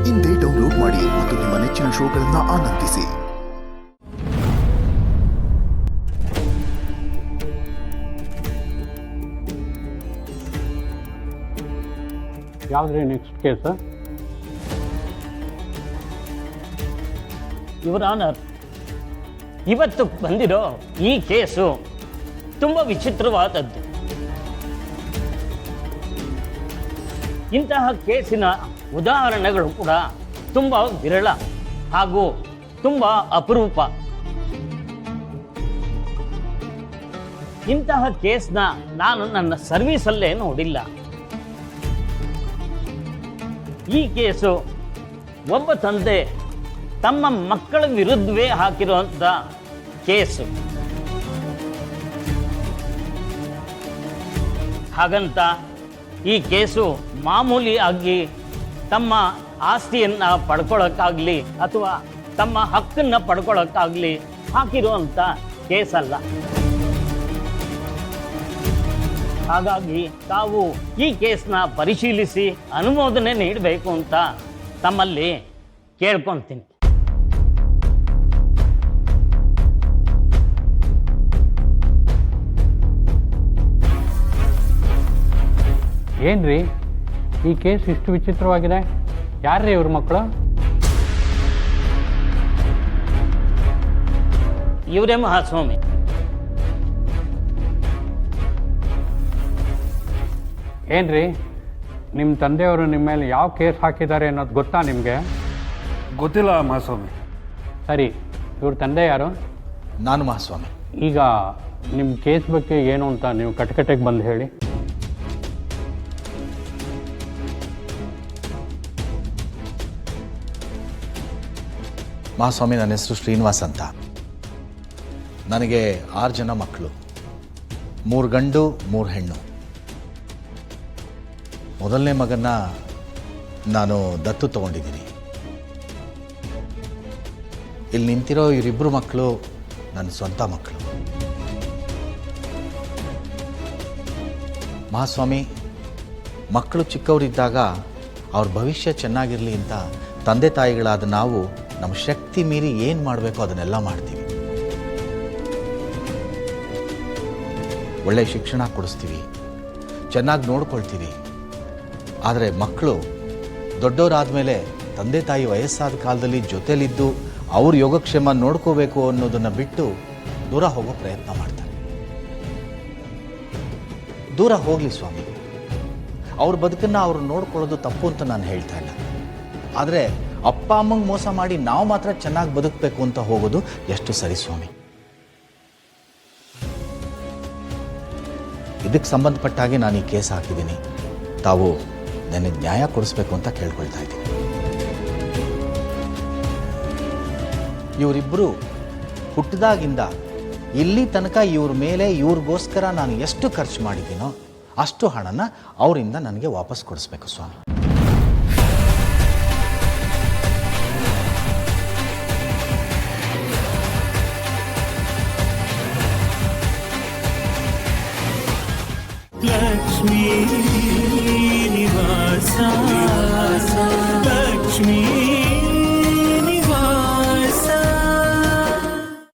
ಇಂದೇ ಡೌನ್ಲೋಡ್ ಮಾಡಿ ಮತ್ತು ನಿಮ್ಮ ನೆಚ್ಚಿನ ಶೋಗಳನ್ನು ಆನಂದಿಸಿ. ಯಾವುದ್ರಿ ನೆಕ್ಸ್ಟ್ ಕೇಸ್? ಯುವರ್ ಆನರ್, ಇವತ್ತು ಬಂದಿರೋ ಈ ಕೇಸು ತುಂಬ ವಿಚಿತ್ರವಾದದ್ದು. ಇಂತಹ ಕೇಸಿನ ಉದಾಹರಣೆಗಳು ಕೂಡ ತುಂಬ ವಿರಳ ಹಾಗೂ ತುಂಬ ಅಪರೂಪ. ಇಂತಹ ಕೇಸ್ನ ನಾನು ನನ್ನ ಸರ್ವೀಸಲ್ಲೇ ನೋಡಿಲ್ಲ. ಈ ಕೇಸು ಒಬ್ಬ ತಂದೆ ತಮ್ಮ ಮಕ್ಕಳ ವಿರುದ್ಧವೇ ಹಾಕಿರುವಂಥ ಕೇಸು. ಹಾಗಂತ ಈ ಕೇಸು ಮಾಮೂಲಿಯಾಗಿ ತಮ್ಮ ಆಸ್ತಿಯನ್ನು ಪಡ್ಕೊಳ್ಳೋಕ್ಕಾಗಲಿ ಅಥವಾ ತಮ್ಮ ಹಕ್ಕನ್ನು ಪಡ್ಕೊಳ್ಳೋಕ್ಕಾಗಲಿ ಹಾಕಿರುವಂಥ ಕೇಸಲ್ಲ. ಹಾಗಾಗಿ ತಾವು ಈ ಕೇಸ್ನ ಪರಿಶೀಲಿಸಿ ಅನುಮೋದನೆ ನೀಡಬೇಕು ಅಂತ ತಮ್ಮಲ್ಲಿ ಕೇಳ್ಕೊತೀನಿ. ಏನ್ರಿ ಈ ಕೇಸ್ ಇಷ್ಟು ವಿಚಿತ್ರವಾಗಿದೆ? ಯಾರ್ರೀ ಇವ್ರ ಮಕ್ಕಳು? ಇವರೇ ಮಹಾಸ್ವಾಮಿ. ಏನ್ರಿ ನಿಮ್ಮ ತಂದೆಯವರು ನಿಮ್ಮ ಮೇಲೆ ಯಾವ ಕೇಸ್ ಹಾಕಿದ್ದಾರೆ ಅನ್ನೋದು ಗೊತ್ತಾ ನಿಮಗೆ? ಗೊತ್ತಿಲ್ಲ ಮಹಾಸ್ವಾಮಿ. ಸರಿ, ಇವ್ರ ತಂದೆ ಯಾರು? ನಾನು ಮಹಾಸ್ವಾಮಿ. ಈಗ ನಿಮ್ಮ ಕೇಸ್ ಬಗ್ಗೆ ಏನು ಅಂತ ನೀವು ಕಟಕಟೆಗೆ ಬಂದು ಹೇಳಿ. ಮಹಾಸ್ವಾಮಿ, ನನ್ನ ಹೆಸರು ಶ್ರೀನಿವಾಸ್ ಅಂತ. ನನಗೆ 6 ಜನ ಮಕ್ಕಳು, 3 ಗಂಡು 3 ಹೆಣ್ಣು. ಮೊದಲನೇ ಮಗನ ನಾನು ದತ್ತು ತಗೊಂಡಿದ್ದೀನಿ. ಇಲ್ಲಿ ನಿಂತಿರೋ ಇವರಿಬ್ಬರು ಮಕ್ಕಳು ನನ್ನ ಸ್ವಂತ ಮಕ್ಕಳು. ಮಹಾಸ್ವಾಮಿ, ಮಕ್ಕಳು ಚಿಕ್ಕವರಿದ್ದಾಗ ಅವ್ರ ಭವಿಷ್ಯ ಚೆನ್ನಾಗಿರಲಿ ಅಂತ ತಂದೆ ತಾಯಿಗಳಾದ ನಾವು ನಮ್ಮ ಶಕ್ತಿ ಮೀರಿ ಏನು ಮಾಡಬೇಕೋ ಅದನ್ನೆಲ್ಲ ಮಾಡ್ತೀವಿ. ಒಳ್ಳೆ ಶಿಕ್ಷಣ ಕೊಡಿಸ್ತೀವಿ, ಚೆನ್ನಾಗಿ ನೋಡ್ಕೊಳ್ತೀವಿ. ಆದರೆ ಮಕ್ಕಳು ದೊಡ್ಡವರಾದಮೇಲೆ ತಂದೆ ತಾಯಿ ವಯಸ್ಸಾದ ಕಾಲದಲ್ಲಿ ಜೊತೆಲಿದ್ದು ಅವ್ರ ಯೋಗಕ್ಷೇಮ ನೋಡ್ಕೋಬೇಕು ಅನ್ನೋದನ್ನು ಬಿಟ್ಟು ದೂರ ಹೋಗೋ ಪ್ರಯತ್ನ ಮಾಡ್ತಾರೆ. ದೂರ ಹೋಗಲಿ ಸ್ವಾಮಿ, ಅವ್ರ ಬದುಕನ್ನು ಅವರು ನೋಡ್ಕೊಳ್ಳೋದು ತಪ್ಪು ಅಂತ ನಾನು ಹೇಳ್ತಾ ಇಲ್ಲ. ಆದರೆ ಅಪ್ಪ ಅಮ್ಮಂಗೆ ಮೋಸ ಮಾಡಿ ನಾವು ಮಾತ್ರ ಚೆನ್ನಾಗಿ ಬದುಕಬೇಕು ಅಂತ ಹೋಗೋದು ಎಷ್ಟು ಸರಿ ಸ್ವಾಮಿ? ಇದಕ್ಕೆ ಸಂಬಂಧಪಟ್ಟ ಹಾಗೆ ನಾನು ಈ ಕೇಸ್ ಹಾಕಿದ್ದೀನಿ. ತಾವು ನನಗೆ ನ್ಯಾಯ ಕೊಡಿಸ್ಬೇಕು ಅಂತ ಕೇಳ್ಕೊಳ್ತಾ ಇದ್ದೀನಿ. ಇವರಿಬ್ಬರು ಹುಟ್ಟಿದಾಗಿಂದ ಇಲ್ಲಿ ತನಕ ಇವ್ರ ಮೇಲೆ ಇವ್ರಿಗೋಸ್ಕರ ನಾನು ಎಷ್ಟು ಖರ್ಚು ಮಾಡಿದ್ದೀನೋ ಅಷ್ಟು ಹಣನ ಅವರಿಂದ ನನಗೆ ವಾಪಸ್ ಕೊಡಿಸ್ಬೇಕು ಸ್ವಾಮಿ. लक्ष्मी निवासा लक्ष्मी